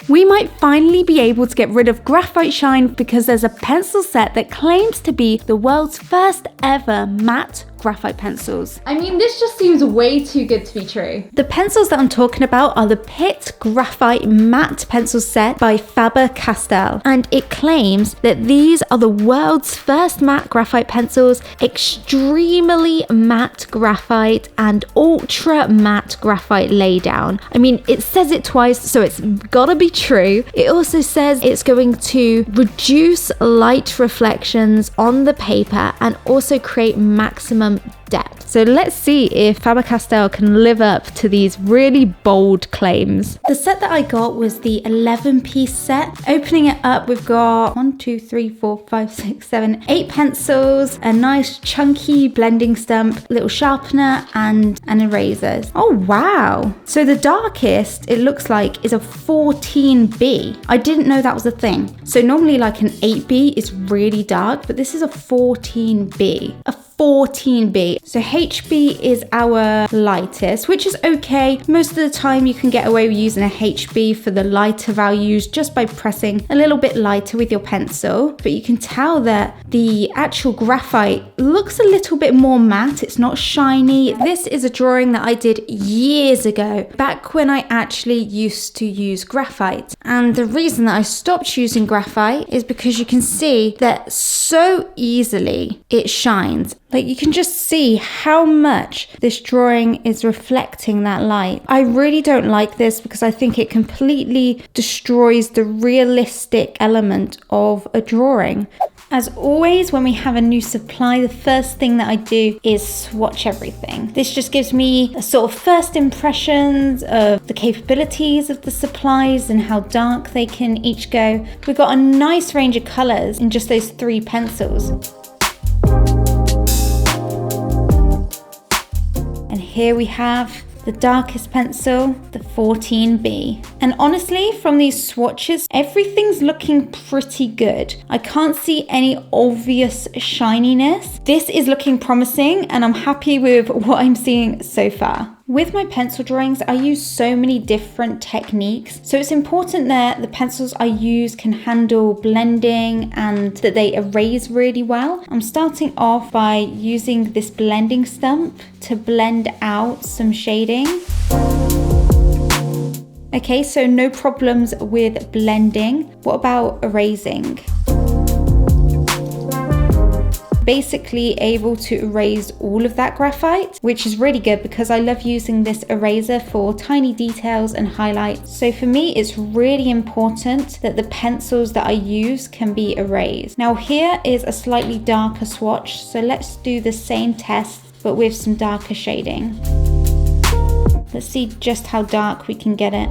We might finally be able to get rid of graphite shine because there's a pencil set that claims to be the world's first ever matte graphite pencils. I mean, this just seems way too good to be true. The pencils that I'm talking about are the Pitt Graphite Matte Pencil Set by Faber Castell, and it claims that these are the world's first matte graphite pencils, extremely matte graphite and ultra matte graphite laydown. I mean, it says it twice, so it's gotta be true. It also says it's going to reduce light reflections on the paper and also create maximum depth. So let's see if Faber Castell can live up to these really bold claims. The set that I got was the 11-piece set. Opening it up, we've got 1, 2, 3, 4, 5, 6, 7, 8 pencils, a nice chunky blending stump, little sharpener, and an eraser. Oh wow! So the darkest it looks like is a 14B. I didn't know that was a thing. So normally like an 8B is really dark, but this is a 14B. A 14B. So HB is our lightest, which is okay. Most of the time you can get away with using a HB for the lighter values just by pressing a little bit lighter with your pencil. But you can tell that the actual graphite looks a little bit more matte. It's not shiny. This is a drawing that I did years ago, back when I actually used to use graphite. And the reason that I stopped using graphite is because you can see that so easily it shines. Like you can just see how much this drawing is reflecting that light. I really don't like this because I think it completely destroys the realistic element of a drawing. As always, when we have a new supply, the first thing that I do is swatch everything. This just gives me a sort of first impressions of the capabilities of the supplies and how dark they can each go. We've got a nice range of colors in just those 3 pencils. And here we have the darkest pencil, the 14B. And honestly, from these swatches, everything's looking pretty good. I can't see any obvious shininess. This is looking promising and I'm happy with what I'm seeing so far. With my pencil drawings, I use so many different techniques. So it's important that the pencils I use can handle blending and that they erase really well. I'm starting off by using this blending stump to blend out some shading. Okay, so no problems with blending. What about erasing? Basically able to erase all of that graphite, which is really good because I love using this eraser for tiny details and highlights. So for me, it's really important that the pencils that I use can be erased. Now here is a slightly darker swatch, so let's do the same test but with some darker shading. Let's see just how dark we can get it.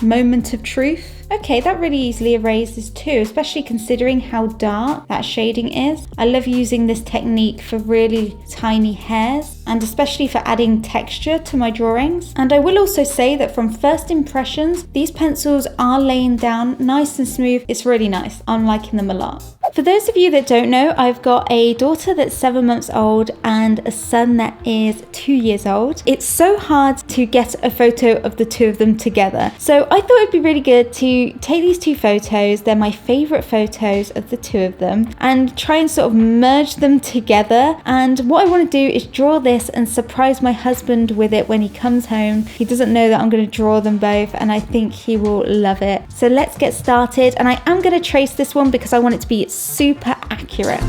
Moment of truth. Okay, that really easily erases too, especially considering how dark that shading is. I love using this technique for really tiny hairs and especially for adding texture to my drawings. And I will also say that from first impressions, these pencils are laying down nice and smooth. It's really nice. I'm liking them a lot. For those of you that don't know, I've got a daughter that's 7 months old and a son that is 2 years old. It's so hard to get a photo of the two of them together. So I thought it'd be really good to take these 2 photos. They're my favorite photos of the 2 of them and try and sort of merge them together. And what I want to do is draw this and surprise my husband with it when he comes home. He doesn't know that I'm going to draw them both and I think he will love it. So let's get started, and I am going to trace this one because I want it to be super accurate.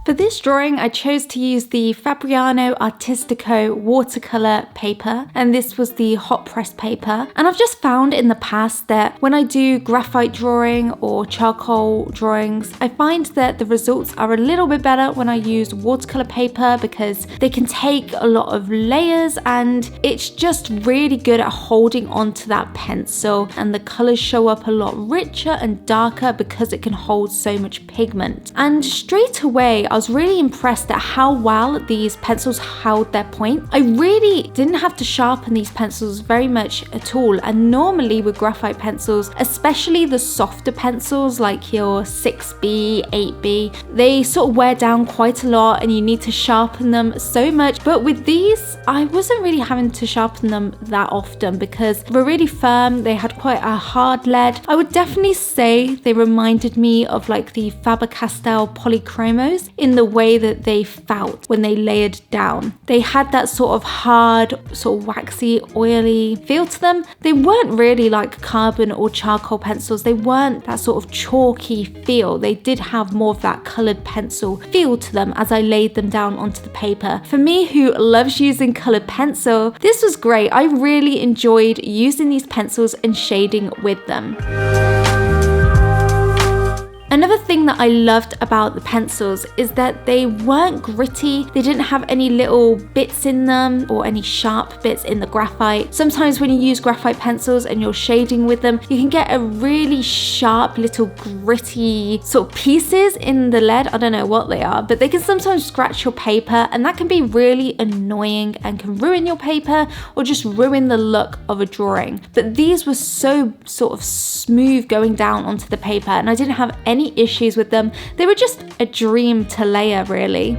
For this drawing, I chose to use the Fabriano Artistico watercolor paper, and this was the hot press paper. And I've just found in the past that when I do graphite drawing or charcoal drawings, I find that the results are a little bit better when I use watercolor paper because they can take a lot of layers and it's just really good at holding onto that pencil, and the colors show up a lot richer and darker because it can hold so much pigment. And straight away, I was really impressed at how well these pencils held their point. I really didn't have to sharpen these pencils very much at all, and normally with graphite pencils, especially the softer pencils like your 6B, 8B, they sort of wear down quite a lot and you need to sharpen them so much. But with these, I wasn't really having to sharpen them that often because they were really firm. They had quite a hard lead. I would definitely say they reminded me of like the Faber Castell polychromos in the way that they felt when they layered down. They had that sort of hard, sort of waxy, oily feel to them. They weren't really like carbon or charcoal pencils. They weren't that sort of chalky feel. They did have more of that colored pencil feel to them as I laid them down onto the paper. For me, who loves using colored pencil, this was great. I really enjoyed using these pencils and shading with them. Another thing that I loved about the pencils is that they weren't gritty. They didn't have any little bits in them or any sharp bits in the graphite. Sometimes when you use graphite pencils and you're shading with them, you can get a really sharp little gritty sort of pieces in the lead. I don't know what they are, but they can sometimes scratch your paper, and that can be really annoying and can ruin your paper or just ruin the look of a drawing. But these were so sort of smooth going down onto the paper, and I didn't have any issues with them. They were just a dream to layer, really.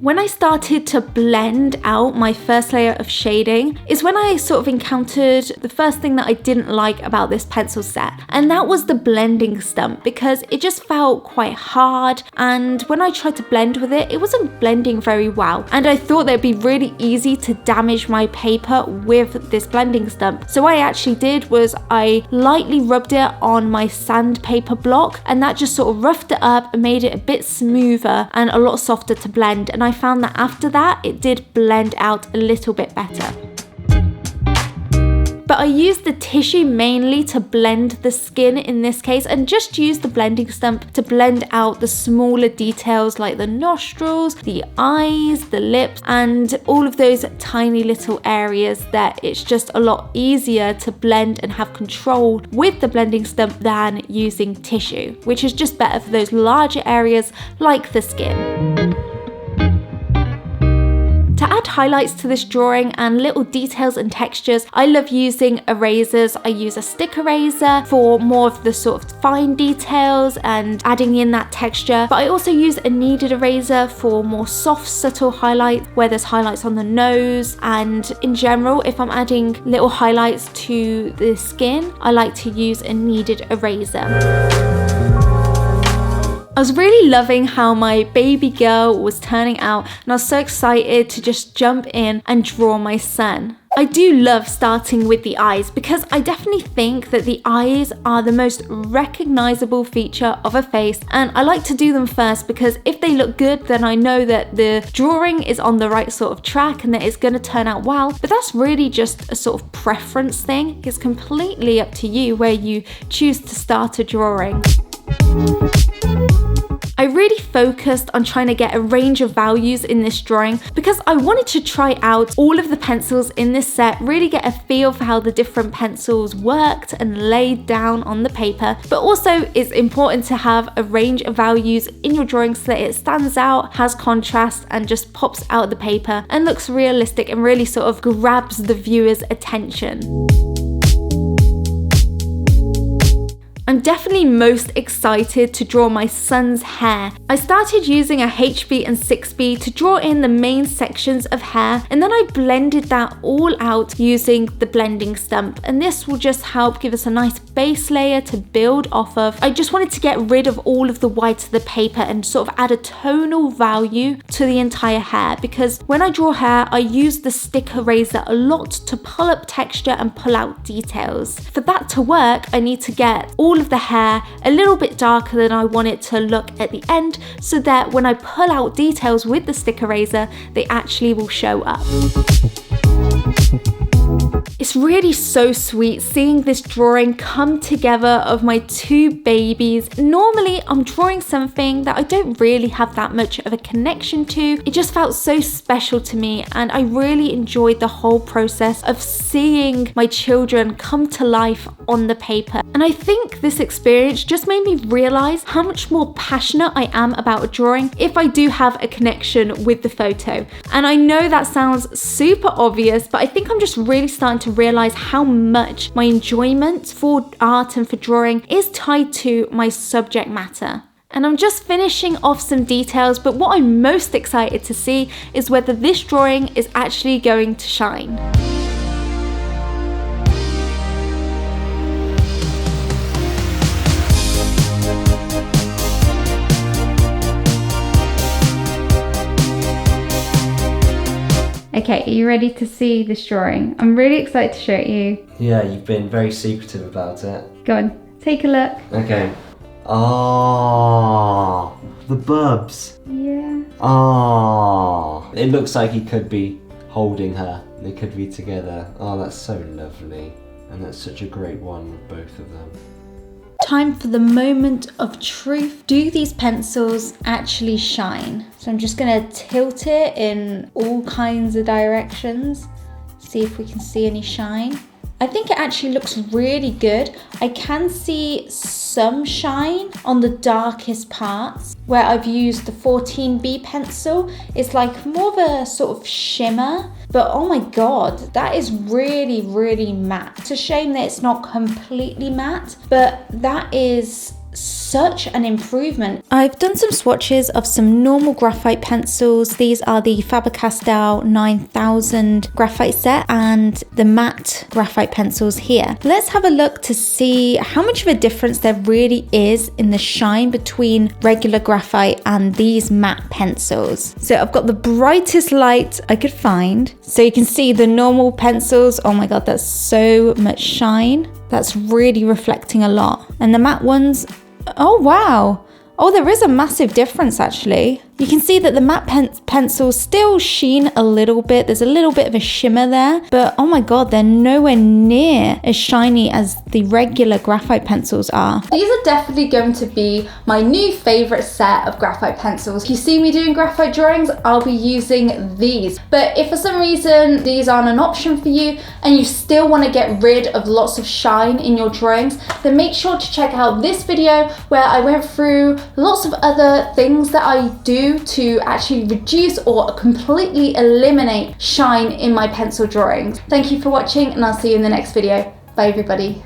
When I started to blend out my first layer of shading is when I sort of encountered the first thing that I didn't like about this pencil set, and that was the blending stump, because it just felt quite hard, and when I tried to blend with it, it wasn't blending very well, and I thought that it'd be really easy to damage my paper with this blending stump. So what I actually did was I lightly rubbed it on my sandpaper block, and that just sort of roughed it up and made it a bit smoother and a lot softer to blend, and I found that after that it did blend out a little bit better. But I used the tissue mainly to blend the skin in this case, and just used the blending stump to blend out the smaller details like the nostrils, the eyes, the lips, and all of those tiny little areas that it's just a lot easier to blend and have control with the blending stump than using tissue, which is just better for those larger areas like the skin. To add highlights to this drawing and little details and textures, I love using erasers. I use a stick eraser for more of the sort of fine details and adding in that texture, but I also use a kneaded eraser for more soft, subtle highlights where there's highlights on the nose, and in general, if I'm adding little highlights to the skin, I like to use a kneaded eraser. I was really loving how my baby girl was turning out, and I was so excited to just jump in and draw my son. I do love starting with the eyes because I definitely think that the eyes are the most recognizable feature of a face, and I like to do them first because if they look good, then I know that the drawing is on the right sort of track and that it's going to turn out well. But that's really just a sort of preference thing. It's completely up to you where you choose to start a drawing. I really focused on trying to get a range of values in this drawing because I wanted to try out all of the pencils in this set, really get a feel for how the different pencils worked and laid down on the paper. But also it's important to have a range of values in your drawing so that it stands out, has contrast, and just pops out of the paper and looks realistic and really sort of grabs the viewer's attention. I'm definitely most excited to draw my son's hair. I started using a HB and 6B to draw in the main sections of hair, and then I blended that all out using the blending stump, and this will just help give us a nice base layer to build off of. I just wanted to get rid of all of the white of the paper and sort of add a tonal value to the entire hair, because when I draw hair I use the stick eraser a lot to pull up texture and pull out details. For that to work, I need to get all of the hair a little bit darker than I want it to look at the end, so that when I pull out details with the stick eraser, they actually will show up. It's really so sweet seeing this drawing come together of my two babies. Normally I'm drawing something that I don't really have that much of a connection to. It just felt so special to me, and I really enjoyed the whole process of seeing my children come to life on the paper. And I think this experience just made me realize how much more passionate I am about a drawing if I do have a connection with the photo. And I know that sounds super obvious, but I think I'm just really starting to realize how much my enjoyment for art and for drawing is tied to my subject matter. And I'm just finishing off some details, but what I'm most excited to see is whether this drawing is actually going to shine. Okay, are you ready to see this drawing? I'm really excited to show it you. Yeah, you've been very secretive about it. Go on, take a look. Okay. Ah, the bubs. Yeah. Ah, it looks like he could be holding her. They could be together. Oh, that's so lovely. And that's such a great one with both of them. Time for the moment of truth. Do these pencils actually shine? So I'm just gonna tilt it in all kinds of directions. See if we can see any shine. I think it actually looks really good. I can see some shine on the darkest parts where I've used the 14B pencil. It's like more of a sort of shimmer, but oh my God, that is really, really matte. It's a shame that it's not completely matte, but that is such an improvement. I've done some swatches of some normal graphite pencils. These are the Faber Castell 9000 graphite set and the matte graphite pencils here. Let's have a look to see how much of a difference there really is in the shine between regular graphite and these matte pencils. So I've got the brightest light I could find. So you can see the normal pencils. Oh my God, that's so much shine. That's really reflecting a lot. And the matte ones, oh wow. Oh, there is a massive difference actually. You can see that the matte pencils still sheen a little bit. There's a little bit of a shimmer there, but oh my God, they're nowhere near as shiny as the regular graphite pencils are. These are definitely going to be my new favorite set of graphite pencils. If you see me doing graphite drawings, I'll be using these. But if for some reason these aren't an option for you and you still want to get rid of lots of shine in your drawings, then make sure to check out this video where I went through lots of other things that I do to actually reduce or completely eliminate shine in my pencil drawings. Thank you for watching and I'll see you in the next video. Bye everybody.